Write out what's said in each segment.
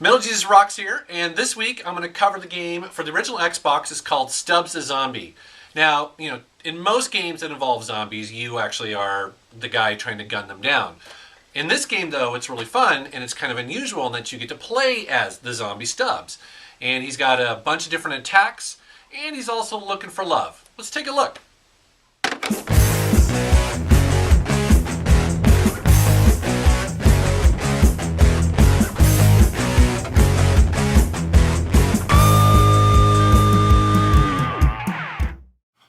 Metal Jesus Rocks here, and this week I'm going to cover the game for the original Xbox. It's called Stubbs the Zombie. Now, in most games that involve zombies, you actually are the guy trying to gun them down. In this game, though, it's really fun, and it's kind of unusual in that you get to play as the zombie Stubbs. And he's got a bunch of different attacks, and he's also looking for love. Let's take a look.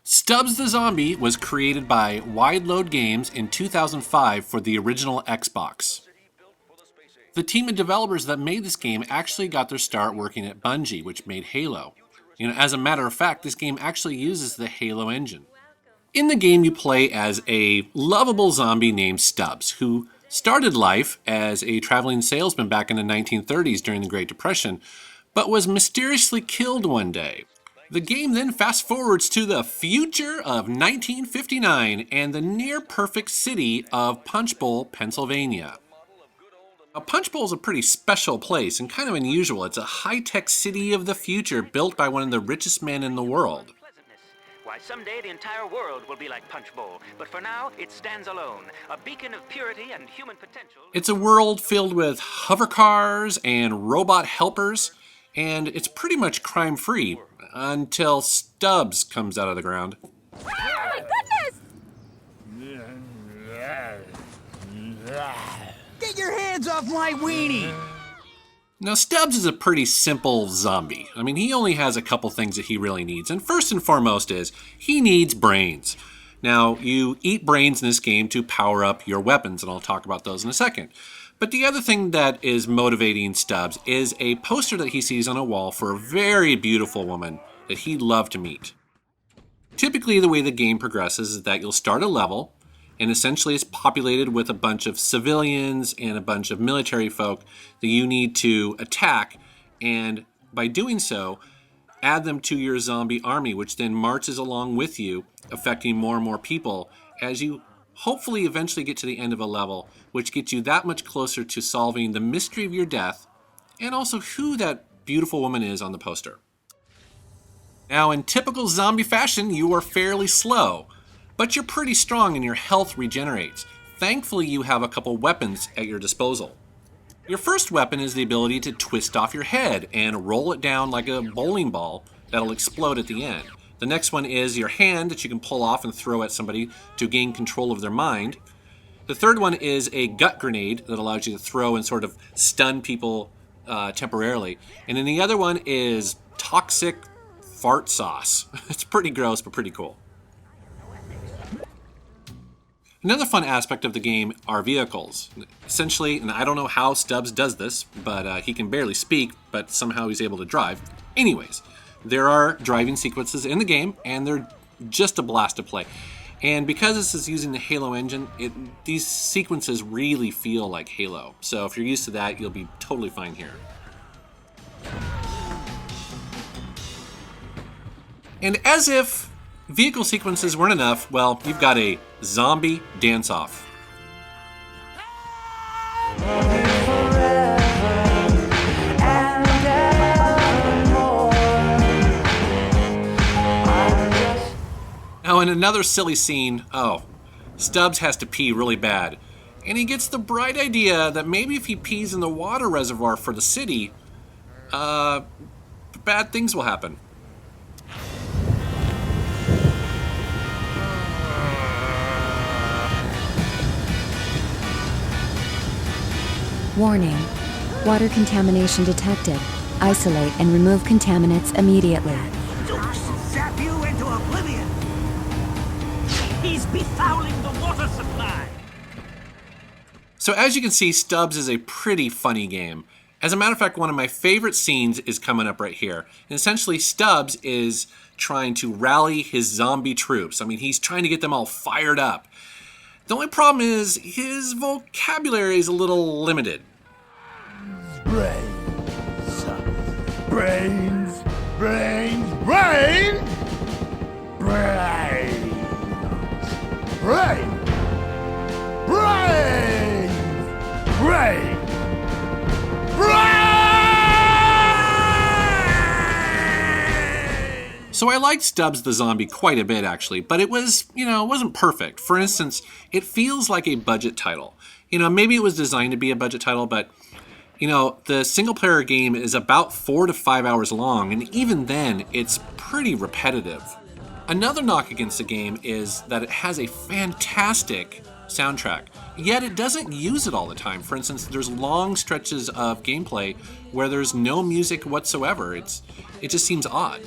Stubbs the Zombie was created by Wideload Games in 2005 for the original Xbox. The team of developers that made this game actually got their start working at Bungie, which made Halo. As a matter of fact, this game actually uses the Halo engine. In the game, you play as a lovable zombie named Stubbs, who started life as a traveling salesman back in the 1930s during the Great Depression, but was mysteriously killed one day. The game then fast forwards to the future of 1959 and the near-perfect city of Punch Bowl, Pennsylvania. Now, Punch Bowl is a pretty special place and kind of unusual. It's a high-tech city of the future built by one of the richest men in the world. Why, someday the entire world will be like Punch Bowl, but for now it stands alone, a beacon of purity and human potential. It's a world filled with hover cars and robot helpers, and it's pretty much crime-free until Stubbs comes out of the ground. Oh my goodness! Get your hands off my weenie! Now, Stubbs is a pretty simple zombie. He only has a couple things that he really needs, and first and foremost is he needs brains. Now, you eat brains in this game to power up your weapons, and I'll talk about those in a second. But the other thing that is motivating Stubbs is a poster that he sees on a wall for a very beautiful woman that he'd love to meet. Typically, the way the game progresses is that you'll start a level, and essentially it's populated with a bunch of civilians and a bunch of military folk that you need to attack, and by doing so, add them to your zombie army, which then marches along with you, affecting more and more people as you hopefully eventually get to the end of a level, which gets you that much closer to solving the mystery of your death and also who that beautiful woman is on the poster. Now, in typical zombie fashion, you are fairly slow, but you're pretty strong and your health regenerates. Thankfully, you have a couple weapons at your disposal. Your first weapon is the ability to twist off your head and roll it down like a bowling ball that'll explode at the end. The next one is your hand that you can pull off and throw at somebody to gain control of their mind. The third one is a gut grenade that allows you to throw and sort of stun people temporarily. And then the other one is toxic fart sauce. It's pretty gross, but pretty cool. Another fun aspect of the game are vehicles. Essentially, and I don't know how Stubbs does this, but he can barely speak, but somehow he's able to drive. Anyways, there are driving sequences in the game, and they're just a blast to play. And because this is using the Halo engine, these sequences really feel like Halo. So if you're used to that, you'll be totally fine here. And as if vehicle sequences weren't enough, well, you've got a zombie dance-off. Now, in another silly scene, Stubbs has to pee really bad. And he gets the bright idea that maybe if he pees in the water reservoir for the city, bad things will happen. Warning. Water contamination detected. Isolate and remove contaminants immediately. Zap you into oblivion! He's befouling the water supply! So as you can see, Stubbs is a pretty funny game. As a matter of fact, one of my favorite scenes is coming up right here. And essentially, Stubbs is trying to rally his zombie troops. He's trying to get them all fired up. The only problem is his vocabulary is a little limited. Brains. Brains. Brains. Brains. Brains. Brains. Brains. Brains. Brains. So I liked Stubbs the Zombie quite a bit, actually, but it was, it wasn't perfect. For instance, it feels like a budget title. Maybe it was designed to be a budget title, but, the single-player game is about 4 to 5 hours long, and even then, it's pretty repetitive. Another knock against the game is that it has a fantastic soundtrack, yet it doesn't use it all the time. For instance, there's long stretches of gameplay where there's no music whatsoever. It just seems odd.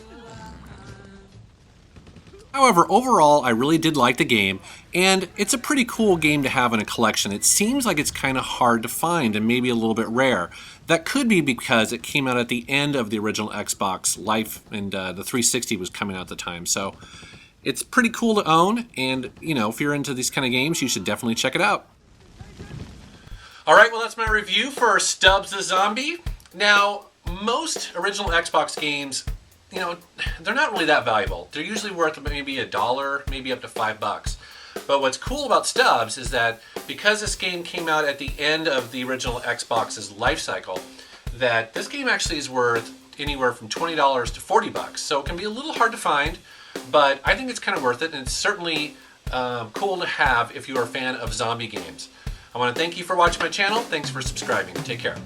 However, overall, I really did like the game, and it's a pretty cool game to have in a collection. It seems like it's kind of hard to find and maybe a little bit rare. That could be because it came out at the end of the original Xbox life, and the 360 was coming out at the time. So it's pretty cool to own, and if you're into these kind of games, you should definitely check it out. Alright, well that's my review for Stubbs the Zombie. Now, most original Xbox games, they're not really that valuable. They're usually worth maybe $1, maybe up to $5. But what's cool about Stubbs is that because this game came out at the end of the original Xbox's life cycle, that this game actually is worth anywhere from $20 to $40. So it can be a little hard to find, but I think it's kind of worth it, and it's certainly cool to have if you're a fan of zombie games. I want to thank you for watching my channel. Thanks for subscribing. Take care.